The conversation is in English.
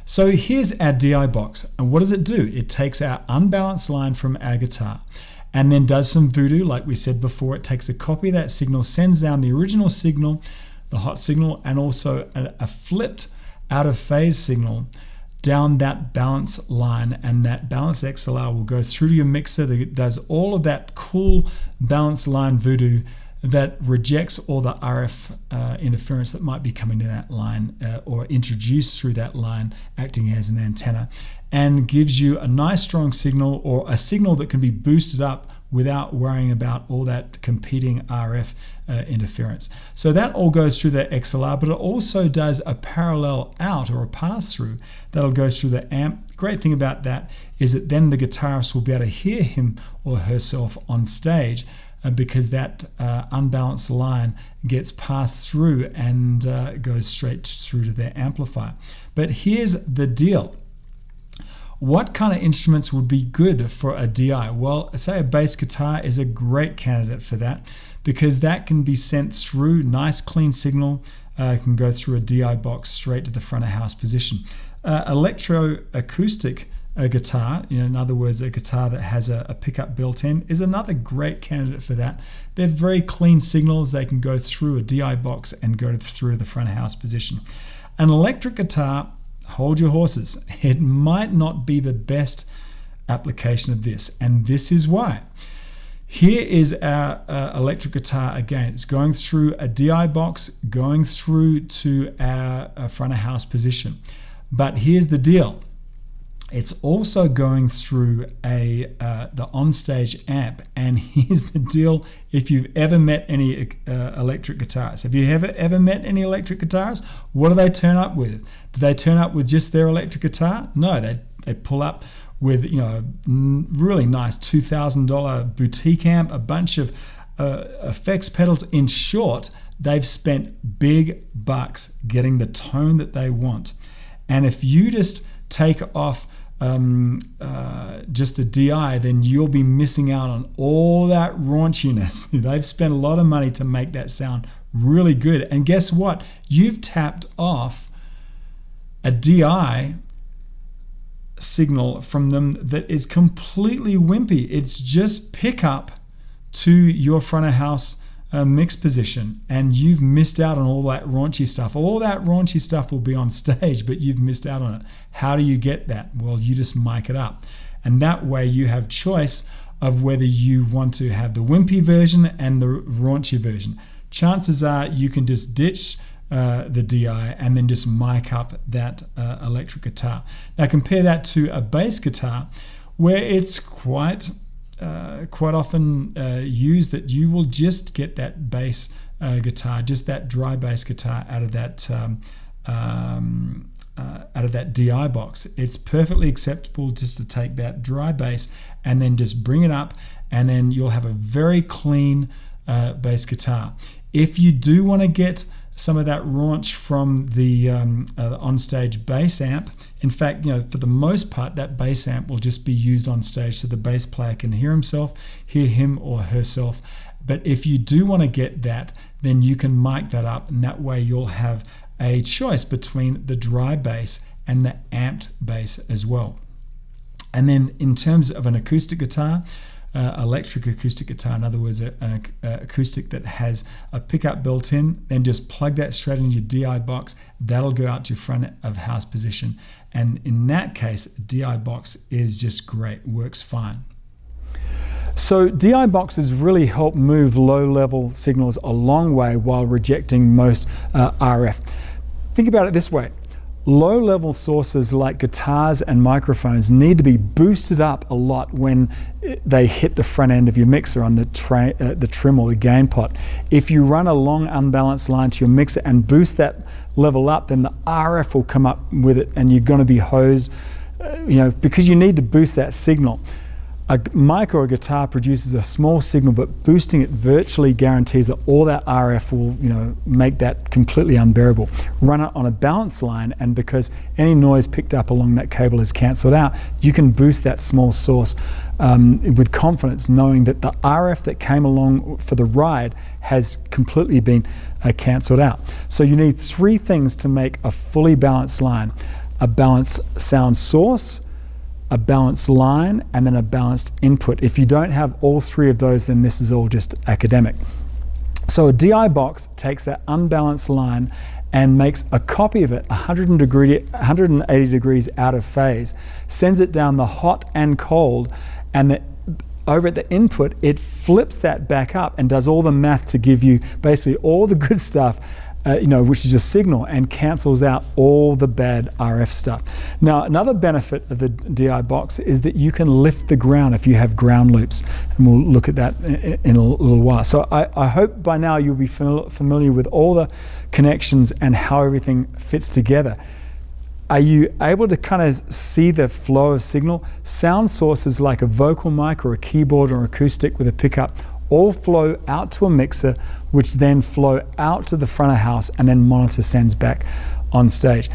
So here's our DI box, and what does it do? It takes our unbalanced line from our guitar and then does some voodoo, like we said before. It takes a copy of that signal, sends down the original signal, the hot signal, and also a flipped out of phase signal down that balance line, and that balance XLR will go through to your mixer that does all of that cool balance line voodoo that rejects all the RF interference that might be coming to that line or introduced through that line, acting as an antenna, and gives you a nice strong signal, or a signal that can be boosted up without worrying about all that competing RF interference. So that all goes through the XLR, but it also does a parallel out, or a pass-through, that'll go through the amp. The great thing about that is that then the guitarist will be able to hear him or herself on stage, because that unbalanced line gets passed through and goes straight through to their amplifier. But here's the deal. What kind of instruments would be good for a DI? Well, say a bass guitar is a great candidate for that, because that can be sent through, nice clean signal, can go through a DI box straight to the front of house position. Electroacoustic guitar, in other words, a guitar that has a pickup built in, is another great candidate for that. They're very clean signals. They can go through a DI box and go through the front of house position. An electric guitar, hold your horses. It might not be the best application of this, and this is why. Here is our electric guitar again. It's going through a DI box, going through to our front of house position. But here's the deal. It's also going through the onstage amp, and here's the deal. If you've ever met any electric guitarists, have you ever met any electric guitarists? What do they turn up with? Do they turn up with just their electric guitar? No, they pull up with a really nice $2,000 boutique amp, a bunch of effects pedals. In short, they've spent big bucks getting the tone that they want. And if you just take off just the DI, then you'll be missing out on all that raunchiness. They've spent a lot of money to make that sound really good. And guess what? You've tapped off a DI signal from them that is completely wimpy. It's just pickup to your front of house mix position, and you've missed out on all that raunchy stuff. All that raunchy stuff will be on stage, but you've missed out on it. How do you get that? Well, you just mic it up, and that way you have choice of whether you want to have the wimpy version and the raunchy version. Chances are you can just ditch the DI and then just mic up that electric guitar. Now compare that to a bass guitar, where it's quite often used that you will just get that bass guitar, just that dry bass guitar out of that DI box. It's perfectly acceptable just to take that dry bass and then just bring it up, and then you'll have a very clean bass guitar. If you do want to get some of that raunch from the onstage bass amp, in fact, for the most part, that bass amp will just be used on stage so the bass player can hear him or herself. But if you do want to get that, then you can mic that up, and that way you'll have a choice between the dry bass and the amped bass as well. And then in terms of an acoustic guitar, electric acoustic guitar, in other words, an acoustic that has a pickup built in, then just plug that straight into your DI box. That'll go out to your front of house position. And in that case, DI box is just great, works fine. So DI boxes really help move low-level signals a long way while rejecting most RF. Think about it this way. Low-level sources like guitars and microphones need to be boosted up a lot when they hit the front end of your mixer on the trim or the gain pot. If you run a long unbalanced line to your mixer and boost that level up, then the RF will come up with it, and you're going to be hosed, because you need to boost that signal. A mic or a guitar produces a small signal, but boosting it virtually guarantees that all that RF will, make that completely unbearable. Run it on a balanced line, and because any noise picked up along that cable is cancelled out, you can boost that small source with confidence, knowing that the RF that came along for the ride has completely been cancelled out. So you need three things to make a fully balanced line. a balanced sound source, a balanced line, and then a balanced input. If you don't have all three of those, then this is all just academic. So a DI box takes that unbalanced line and makes a copy of it 180 degrees out of phase, sends it down the hot and cold, and over at the input, it flips that back up and does all the math to give you basically all the good stuff, which is just signal, and cancels out all the bad RF stuff. Now, another benefit of the DI box is that you can lift the ground if you have ground loops, and we'll look at that in a little while. So I hope by now you'll be familiar with all the connections and how everything fits together. Are you able to kind of see the flow of signal? Sound sources like a vocal mic or a keyboard or acoustic with a pickup all flow out to a mixer, which then flow out to the front of house, and then monitor sends back on stage.